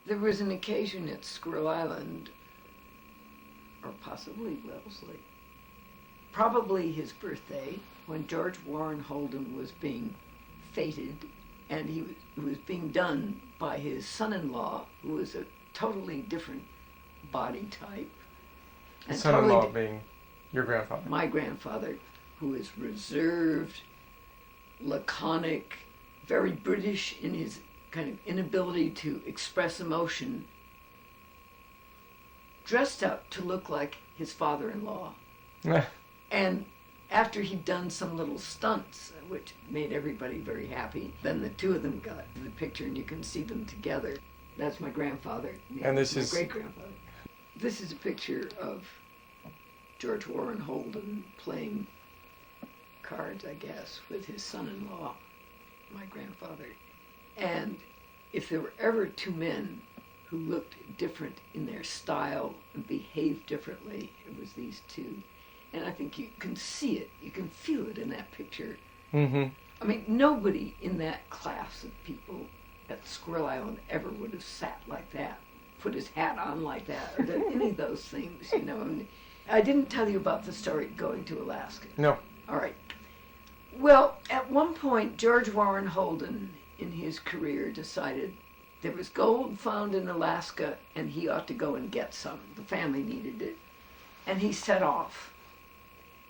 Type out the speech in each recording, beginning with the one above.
There was an occasion at Squirrel Island, or possibly Wellesley, probably his birthday, when George Warren Holden was being feted, and he was being done by his son-in-law, who was a totally different body type. His son-in-law being your grandfather. My grandfather, who is reserved, laconic, very British in his kind of inability to express emotion, dressed up to look like his father-in-law. And after he'd done some little stunts, which made everybody very happy, then the two of them got in the picture and you can see them together. That's my grandfather. And this my is great-grandfather. This is a picture of George Warren Holden playing cards, I guess, with his son-in-law, my grandfather. And if there were ever two men who looked different in their style and behaved differently, it was these two. And I think you can see it, you can feel it in that picture. Mm-hmm. I mean, nobody in that class of people at Squirrel Island ever would have sat like that, put his hat on like that, or done any of those things, you know. And I didn't tell you about the story going to Alaska. No. All right. Well, at one point, George Warren Holden, in his career, decided there was gold found in Alaska and he ought to go and get some. The family needed it. And he set off.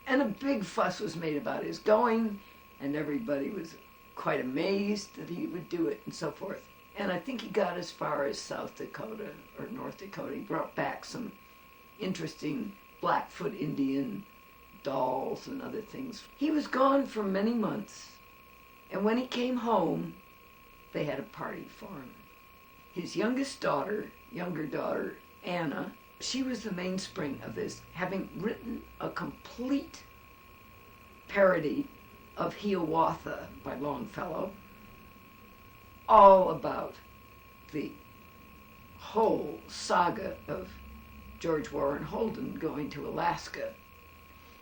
And a big fuss was made about his going, and everybody was quite amazed that he would do it and so forth. And I think he got as far as South Dakota or North Dakota. He brought back some interesting Blackfoot Indian dolls and other things. He was gone for many months, and when he came home, they had a party for him. His younger daughter, Anna, she was the mainspring of this, having written a complete parody of Hiawatha by Longfellow, all about the whole saga of George Warren Holden going to Alaska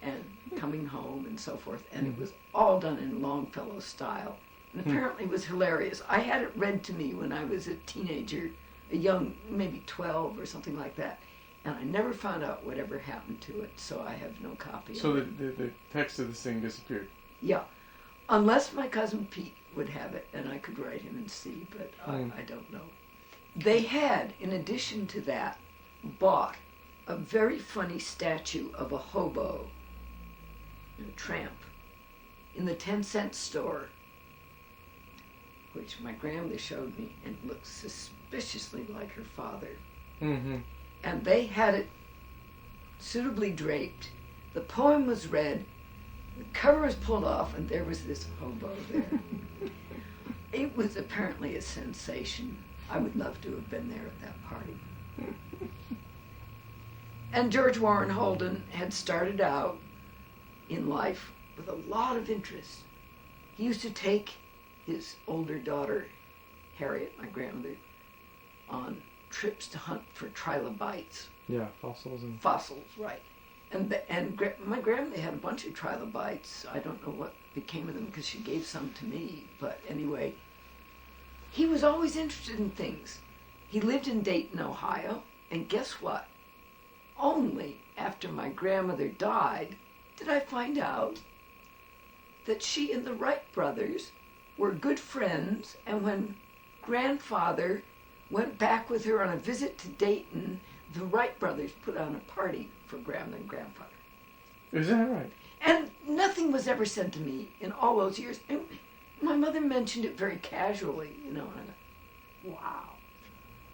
and coming home and so forth. And it was all done in Longfellow style. And apparently it was hilarious. I had it read to me when I was a teenager, a young, maybe 12 or something like that. And I never found out whatever happened to it, so I have no copy of it. So the text of this thing disappeared? Yeah. Unless my cousin Pete would have it, and I could write him and see, but I don't know. They had, in addition to that, bought a very funny statue of a hobo, a tramp, in the 10-cent store, which my grandmother showed me, and looked suspiciously like her father. Mm-hmm. And they had it suitably draped. The poem was read, the cover was pulled off, and there was this hobo there. It was apparently a sensation. I would love to have been there at that party. And George Warren Holden had started out in life with a lot of interest. He used to take his older daughter, Harriet, my grandmother, on trips to hunt for trilobites. Yeah, fossils and... Fossils, right. And my grandmother had a bunch of trilobites. I don't know what became of them because she gave some to me. But anyway, he was always interested in things. He lived in Dayton, Ohio, and guess what? Only after my grandmother died did I find out that she and the Wright brothers were good friends, and when grandfather went back with her on a visit to Dayton, the Wright brothers put on a party for grandmother and grandfather. Is that right? And nothing was ever said to me in all those years. And my mother mentioned it very casually, you know, and I thought, wow.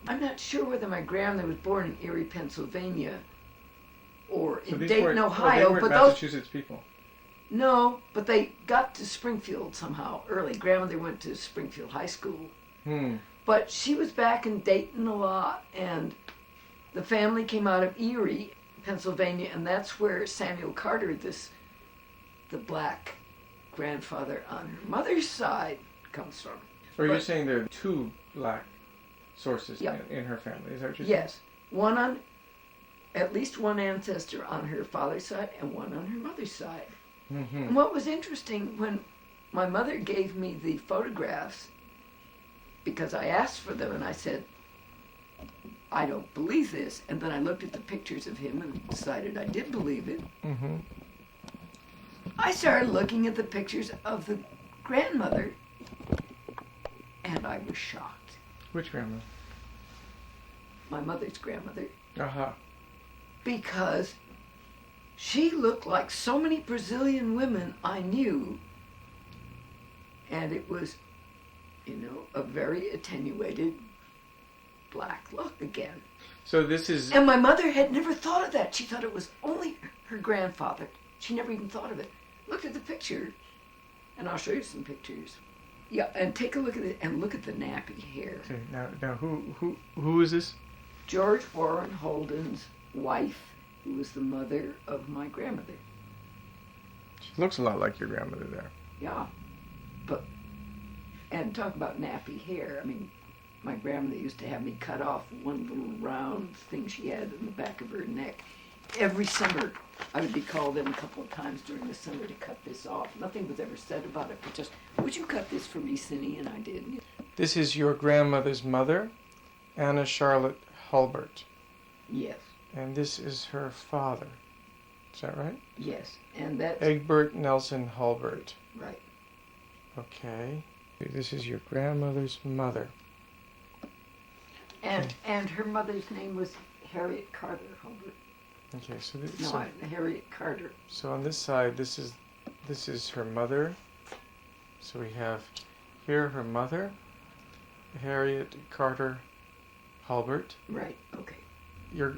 I'm not sure whether my grandmother was born in Erie, Pennsylvania, or in Dayton, Ohio. They weren't but Massachusetts people. No, but they got to Springfield somehow early. Grandmother went to Springfield High School. But she was back in Dayton a lot, and the family came out of Erie, Pennsylvania, and that's where Samuel Carter, the black grandfather on her mother's side, comes from. Or you're saying there are two black sources in her family, is that what you're saying? Yes. One on, at least one ancestor on her father's side and one on her mother's side. Mm-hmm. And what was interesting, when my mother gave me the photographs, because I asked for them and I said, I don't believe this. And then I looked at the pictures of him and decided I did believe it. Mm-hmm. I started looking at the pictures of the grandmother, and I was shocked. Which grandmother? My mother's grandmother. Uh-huh. Because she looked like so many Brazilian women I knew, and it was, a very attenuated black look again. So this is... And my mother had never thought of that. She thought it was only her grandfather. She never even thought of it. Look at the picture, and I'll show you some pictures. Yeah, and take a look at it, and look at the nappy hair. Okay, now who is this? George Warren Holden's wife, who was the mother of my grandmother. She looks a lot like your grandmother there. Yeah, and talk about nappy hair. I mean, my grandmother used to have me cut off one little round thing she had in the back of her neck. Every summer, I would be called in a couple of times during the summer to cut this off. Nothing was ever said about it, but just, would you cut this for me, Cindy? And I did. This is your grandmother's mother, Anna Charlotte Hulbert. Yes. And this is her father. Is that right? Yes, and that's... Egbert Nelson Hulbert. Right. Okay. This is your grandmother's mother. And her mother's name was Harriet Carter Hulbert. Okay, Harriet Carter. So on this side, this is her mother. So we have here her mother, Harriet Carter Hulbert. Right. Okay.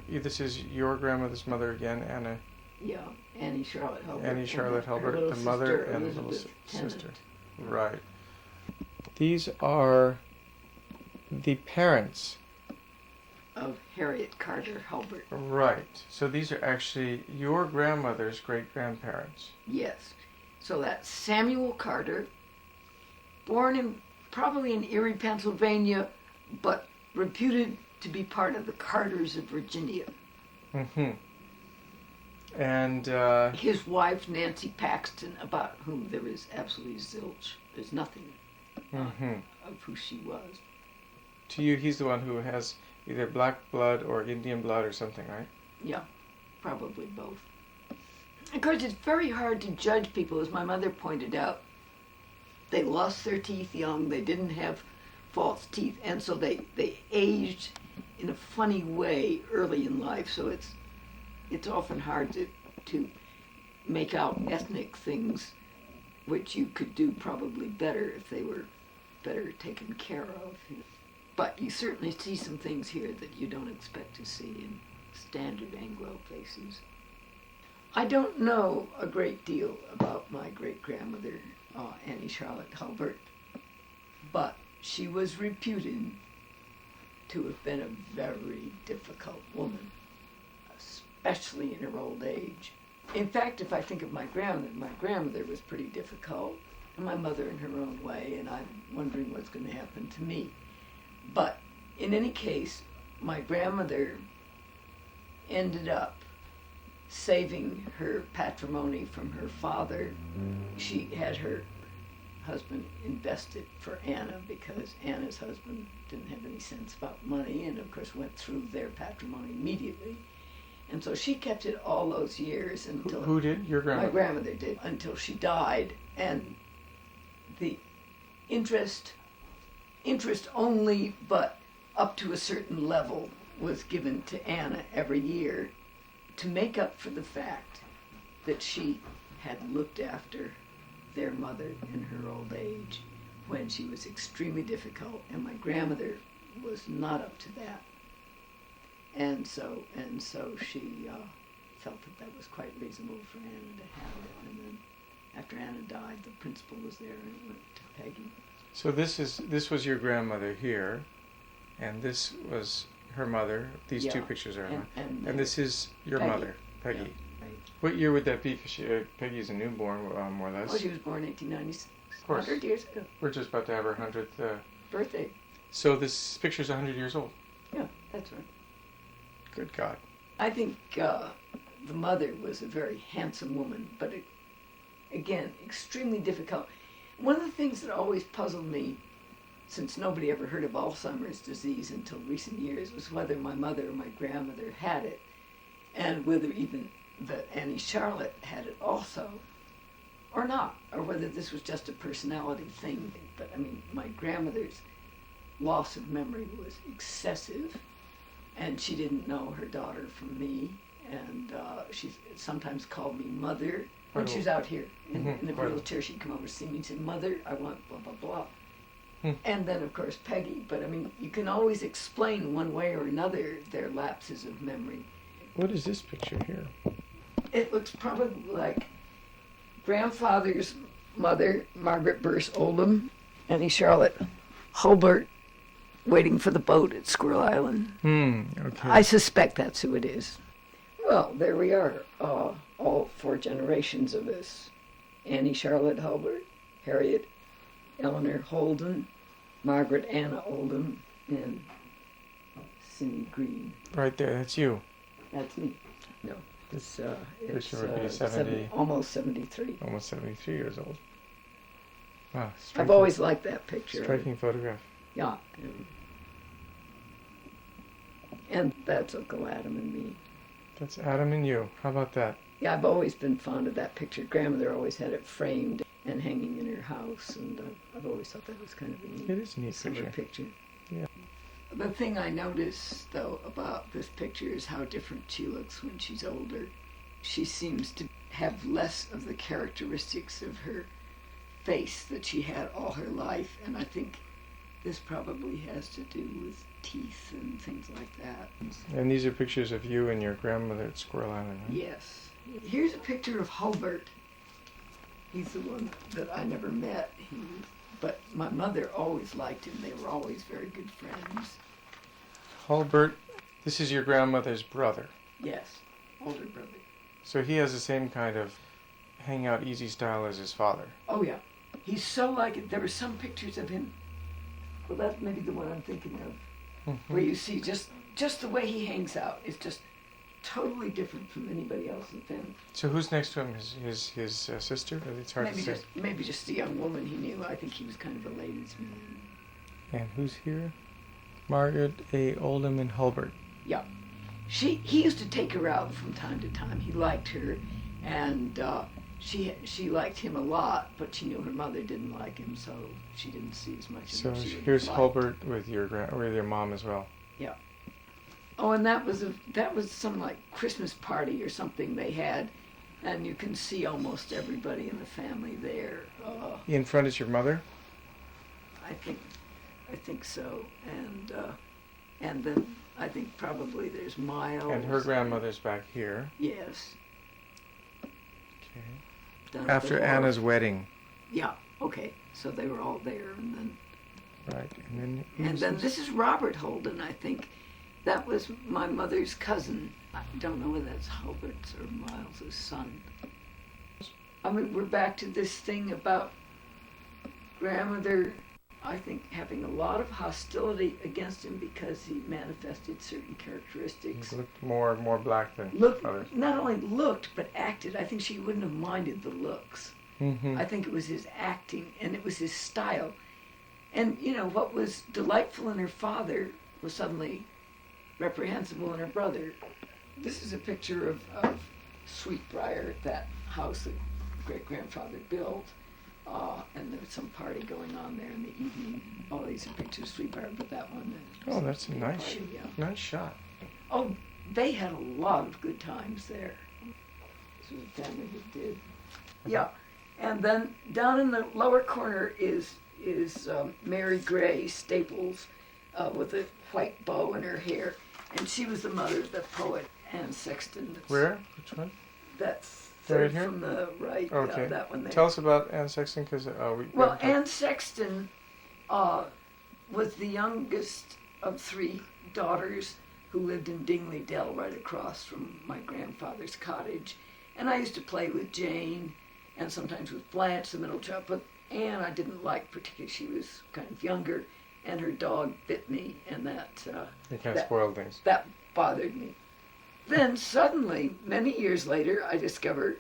This is your grandmother's mother again, Anna. Yeah, Annie Charlotte Hulbert. Annie Charlotte Hulbert, the mother and the little sister. Right. These are the parents of Harriet Carter Hulbert. Right. So these are actually your grandmother's great-grandparents. Yes. So that's Samuel Carter, born probably in Erie, Pennsylvania, but reputed to be part of the Carters of Virginia. Mm-hmm. And his wife, Nancy Paxton, about whom there is absolutely zilch. There's nothing of who she was. To you, he's the one who has either black blood or Indian blood or something, right? Yeah, probably both. Of course, it's very hard to judge people, as my mother pointed out. They lost their teeth young, they didn't have false teeth, and so they aged in a funny way early in life, so it's often hard to make out ethnic things, which you could do probably better if they were better taken care of. But you certainly see some things here that you don't expect to see in standard Anglo faces. I don't know a great deal about my great-grandmother, Annie Charlotte Hulbert, but she was reputed to have been a very difficult woman, especially in her old age. In fact, if I think of my grandmother was pretty difficult, and my mother in her own way, and I'm wondering what's going to happen to me. But in any case, my grandmother ended up saving her patrimony from her father. She had her husband invested for Anna because Anna's husband didn't have any sense about money and of course went through their patrimony immediately. And so she kept it all those years until... Who did? Your grandmother? My grandmother did, until she died. And the interest only, but up to a certain level, was given to Anna every year to make up for the fact that she had looked after their mother in her old age when she was extremely difficult, and my grandmother was not up to that. And so she felt that was quite reasonable for Anna to have it. And then after Anna died, the principal was there and it went to Peggy. So this was your grandmother here, and this was her mother. These two pictures are her. And this is your Peggy. mother, Peggy. Yeah, right. What year would that be? Because Peggy's a newborn, more or less. Well, she was born in 1896. Of course. 100 years ago. We're just about to have her 100th. Birthday. So this picture's 100 years old. Yeah, that's right. Good God. I think the mother was a very handsome woman, but again, extremely difficult. One of the things that always puzzled me, since nobody ever heard of Alzheimer's disease until recent years, was whether my mother or my grandmother had it, and whether even that Annie Charlotte had it also, or not, or whether this was just a personality thing. But I mean, my grandmother's loss of memory was excessive, and she didn't know her daughter from me, and she sometimes called me Mother. When she was out here in the wheelchair, she'd come over to see me and say, Mother, I want blah, blah, blah. And then, of course, Peggy. But, I mean, you can always explain one way or another their lapses of memory. What is this picture here? It looks probably like grandfather's mother, Margaret Burse Oldham, Annie Charlotte Hulbert, waiting for the boat at Squirrel Island. Okay. I suspect that's who it is. Well, there we are, all 4 generations of us. Annie Charlotte Hulbert, Harriet Eleanor Holden, Margaret Anna Oldham, and Cynthia Green. Right there, that's you. That's me. No, it's would be 70. Almost 73. Almost 73 years old. Wow, I've always liked that picture. Striking photograph. Yeah. And that's Uncle Adam and me. That's Adam and you. How about that? Yeah, I've always been fond of that picture. Grandmother always had it framed and hanging in her house, and I've always thought that was kind of a neat, It is a neat picture. Yeah. The thing I notice, though, about this picture is how different she looks when she's older. She seems to have less of the characteristics of her face that she had all her life, and I think this probably has to do with teeth and things like that. And these are pictures of you and your grandmother at Squirrel Island, right? Yes. Here's a picture of Hulbert. He's the one that I never met. But my mother always liked him. They were always very good friends. Hulbert, this is your grandmother's brother. Yes, older brother. So he has the same kind of hangout easy style as his father. Oh, yeah. He's so like it. There were some pictures of him. Well, that's maybe the one I'm thinking of. Where you see just the way he hangs out is just totally different from anybody else in the family. So who's next to him? His sister? It's hard to say. Maybe just a young woman he knew. I think he was kind of a ladies' man. And who's here? Margaret A. Oldham and Hulbert. Yeah. He used to take her out from time to time. He liked her, and she liked him a lot, but she knew her mother didn't like him, so she didn't see as much of him. So here's Hulbert with your mom as well. Yeah. Oh, and that was some like Christmas party or something they had, and you can see almost everybody in the family there. In front is your mother? I think so, and then I think probably there's Miles. And her grandmother's back here. Yes. Okay. After Anna's wedding. Yeah. Okay. So they were all there, and then. Right, and then this is Robert Holden, I think. That was my mother's cousin. I don't know whether that's Hulbert's or Miles's son. I mean, we're back to this thing about grandmother, I think, having a lot of hostility against him because he manifested certain characteristics. He looked more black than others. Not only looked, but acted. I think she wouldn't have minded the looks. Mm-hmm. I think it was his acting, and it was his style. And, what was delightful in her father was suddenly reprehensible in her brother. This is a picture of Sweetbriar, that house that great-grandfather built. And there was some party going on there in the evening. All these are pictures of Sweetbriar, but that one. Oh, that's a nice shot. Oh, they had a lot of good times there. This was a family that did. Yeah. And then down in the lower corner is Mary Gray Staples with a white bow in her hair, and she was the mother of the poet Anne Sexton. Where? Which one? That's right here from the right. Okay. That one there. Tell us about Anne Sexton, because Anne Sexton was the youngest of 3 daughters who lived in Dingley Dell, right across from my grandfather's cottage, and I used to play with Jane and sometimes with Blanche, the middle child, but Anne I didn't like particularly. She was kind of younger, and her dog bit me, and that you can't spoil things. That bothered me. Then suddenly, many years later, I discovered,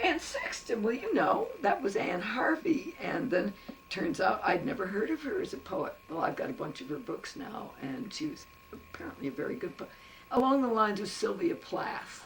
Anne Sexton, well, that was Anne Harvey, and then turns out I'd never heard of her as a poet. Well, I've got a bunch of her books now, and she was apparently a very good poet. Along the lines of Sylvia Plath.